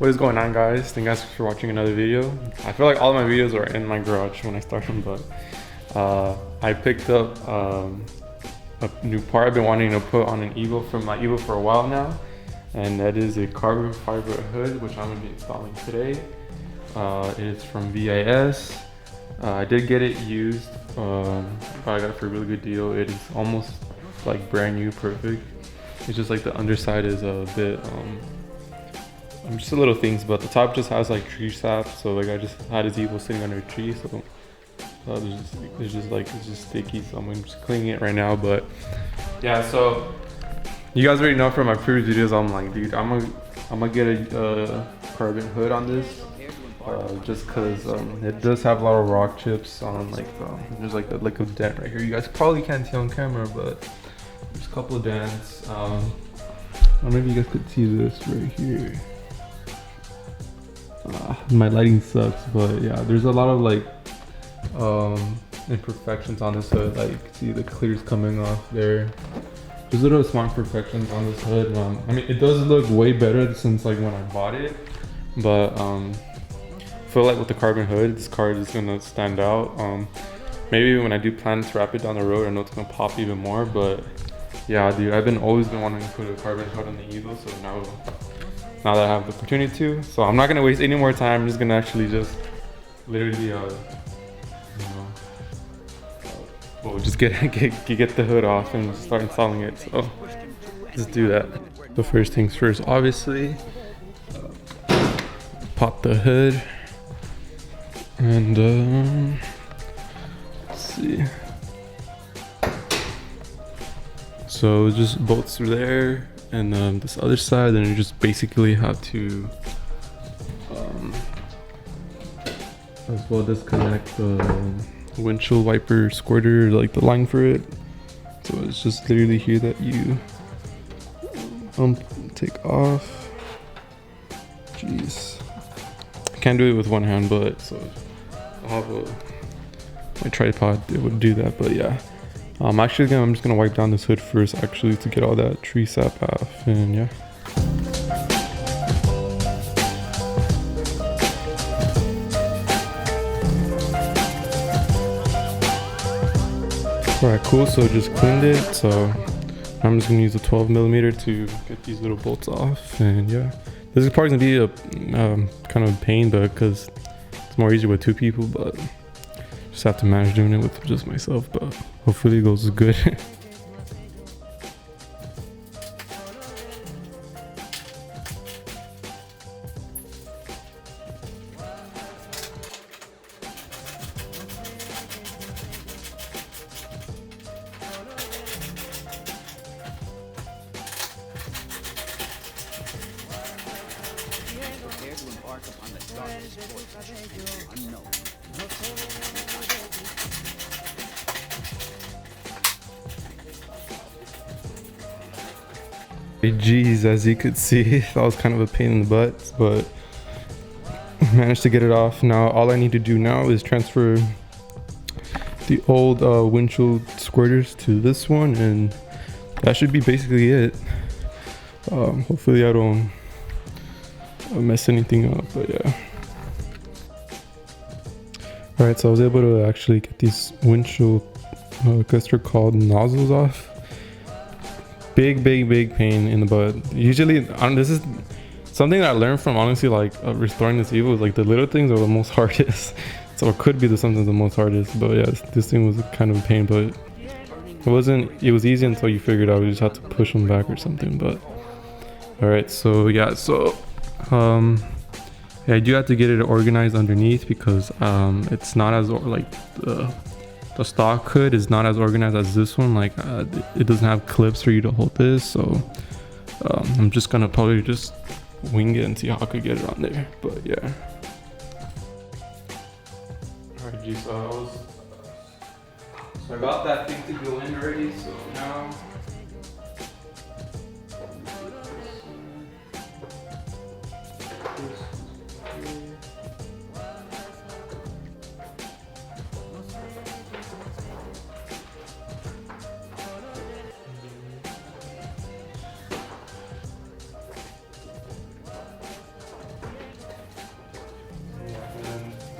What is going on, guys? Thank you guys for watching another video. I feel like all my videos are in my garage when I start them, but I picked up a new part I've been wanting to put on an EVO from my EVO for a while now, and that is a carbon fiber hood, which I'm going to be installing today. It is from VIS. I did get it used, but I got it for a really good deal. It is almost like brand new, perfect. It's just like the underside is a bit just a little things, but the top just has like tree sap, so like I just had his EVO sitting under a tree, so it's just sticky, so I'm just cleaning it right now. But yeah, so you guys already know from my previous videos, I'm like, dude, I'm gonna get a carbon hood on this, just because it does have a lot of rock chips on, like there's like a dent right here. You guys probably can't see on camera, but there's a couple of dents. I don't know if you guys could see this right here. My lighting sucks, but yeah, there's a lot of like imperfections on this hood. Like, see the clears coming off there. There's little small imperfections on this hood. I mean, it does look way better since like when I bought it, but I feel like with the carbon hood, this car is gonna stand out. Maybe when I do plan to wrap it down the road, I know it's gonna pop even more. But yeah, dude, I've always been wanting to put a carbon hood on the EVO, so now that I have the opportunity to. So I'm not gonna waste any more time. I'm just gonna actually just literally just get the hood off and start installing it. So let's do that. The first things first, obviously, pop the hood, and let's see. So it just bolts through there, and this other side, then you just basically have to as well disconnect the windshield wiper squirter, like the line for it. So it's just literally here that you take off. Jeez, I can't do it with one hand, but so I'll have my tripod, it would do that. But yeah, I'm just gonna wipe down this hood first, actually, to get all that tree sap off. And yeah. Alright, cool, so just cleaned it, so I'm just gonna use a 12mm to get these little bolts off. And yeah, this is probably gonna be a kind of a pain, but because it's more easier with two people, but just have to manage doing it with just myself. But hopefully it goes good. Jeez, as you could see, that was kind of a pain in the butt, but managed to get it off. Now all I need to do now is transfer the old windshield squirters to this one, and that should be basically it. Hopefully I don't mess anything up, but yeah. Alright, so I was able to actually get these windshield, I guess they're called nozzles, off. Big pain in the butt. Usually, this is something that I learned from, honestly, like restoring this EVO, is like the little things are the most hardest. So it could be something the most hardest, but yeah, this thing was kind of a pain, but it was easy until you figured out you just had to push them back or something. But all right, so yeah, yeah, I do have to get it organized underneath, because it's not as like the stock hood is not as organized as this one. Like it doesn't have clips for you to hold this, so I'm just gonna probably just wing it and see how I could get it on there. But yeah. All right, geez, so I got that thing to go in already, so now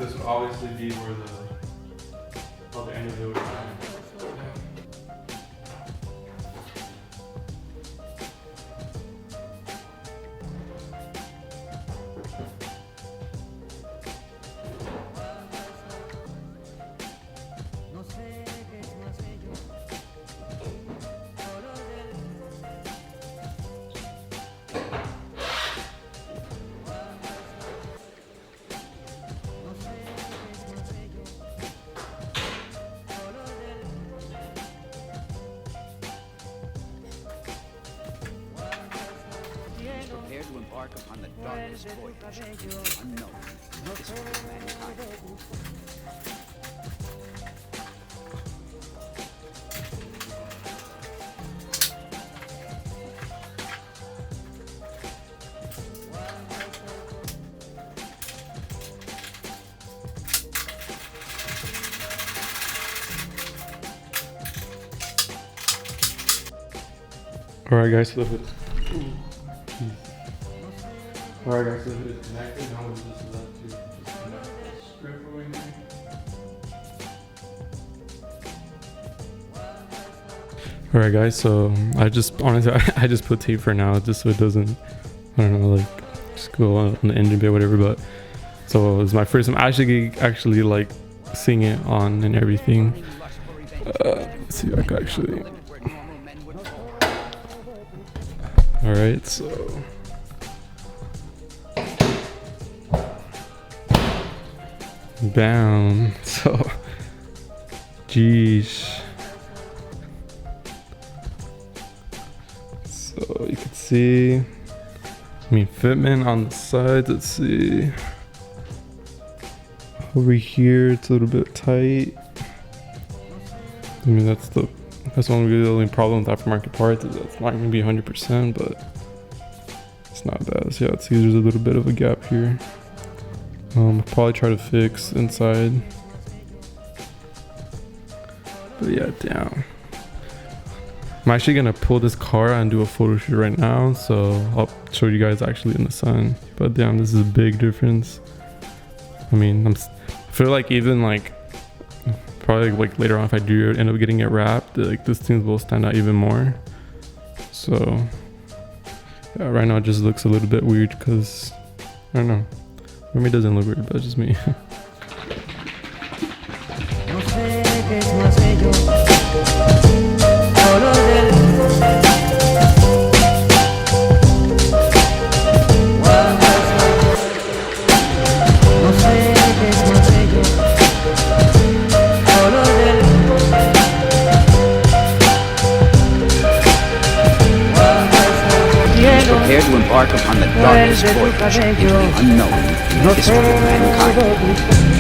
this would obviously be where the end of it would end. Prepare to embark upon the darkest voyage into the unknown in the history of mankind. Alright guys, so the hood. Alright guys, so the hood is connected. Now we'll just left to just connect the strip over here. Alright guys, so I just honestly I just put tape for now just so it doesn't, I don't know, like just go on the engine bay or whatever. But so it's my first time actually like seeing it on and everything. Let's see if I can actually. Alright, so bam. So geez. So you can see, I mean, fitment on the sides. Let's see. Over here it's a little bit tight. I mean, that's the only problem with aftermarket parts, is that's not going to be 100%, but it's not bad. So yeah, let's see, there's a little bit of a gap here. I'll probably try to fix inside. But yeah, damn. I'm actually going to pull this car and do a photo shoot right now, so I'll show you guys actually in the sun. But damn, this is a big difference. I mean, I feel like even like probably like later on, if I do end up getting it wrapped, like this thing will stand out even more. So yeah, right now it just looks a little bit weird because I don't know, maybe it doesn't look weird, but it's just me. Prepare to embark upon the darkest voyage into the unknown in the history of mankind.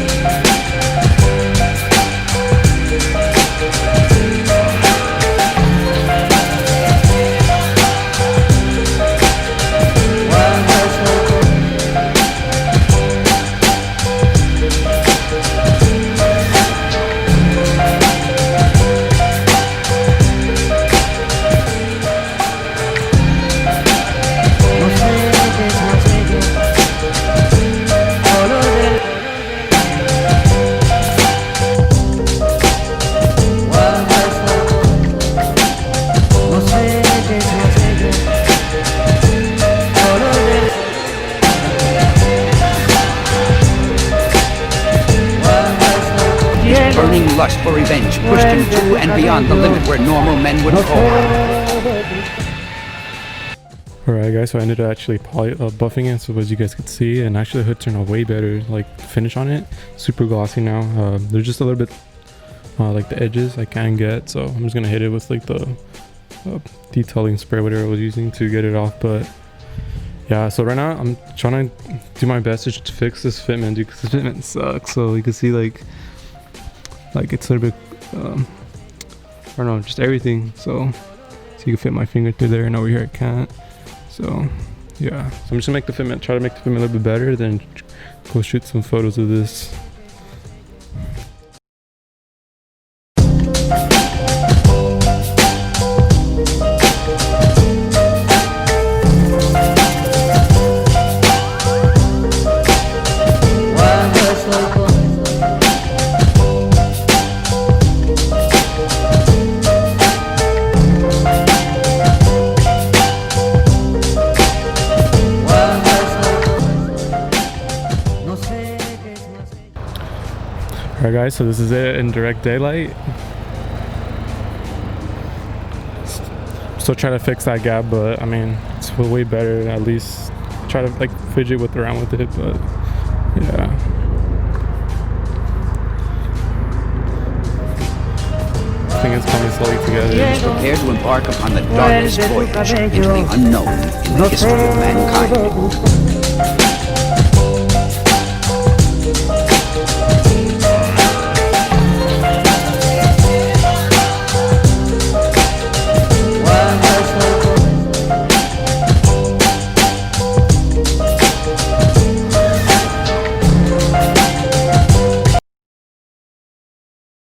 Burning lust for revenge pushed him to and beyond the limit where normal men would fall. Alright guys, so I ended up actually buffing it, so as you guys could see, and actually the hood turned out way better, like finish on it, super glossy now. There's just a little bit like the edges I can get, so I'm just gonna hit it with like the detailing spray, whatever I was using to get it off. But yeah, so right now I'm trying to do my best to just fix this fitment, dude, because this fitment sucks. So you can see like it's a little bit I don't know, just everything. So you can fit my finger through there, and over here I can't. So yeah, so I'm just gonna try to make the fitment a little bit better, then go shoot some photos of this. Cuando soy Alright guys, so this is it in direct daylight. Still trying to fix that gap, but I mean, it's way better. At least try to like fidget around with it, but yeah. I think it's coming slowly together. Prepare to embark upon the darkest voyage into the unknown in the history of mankind.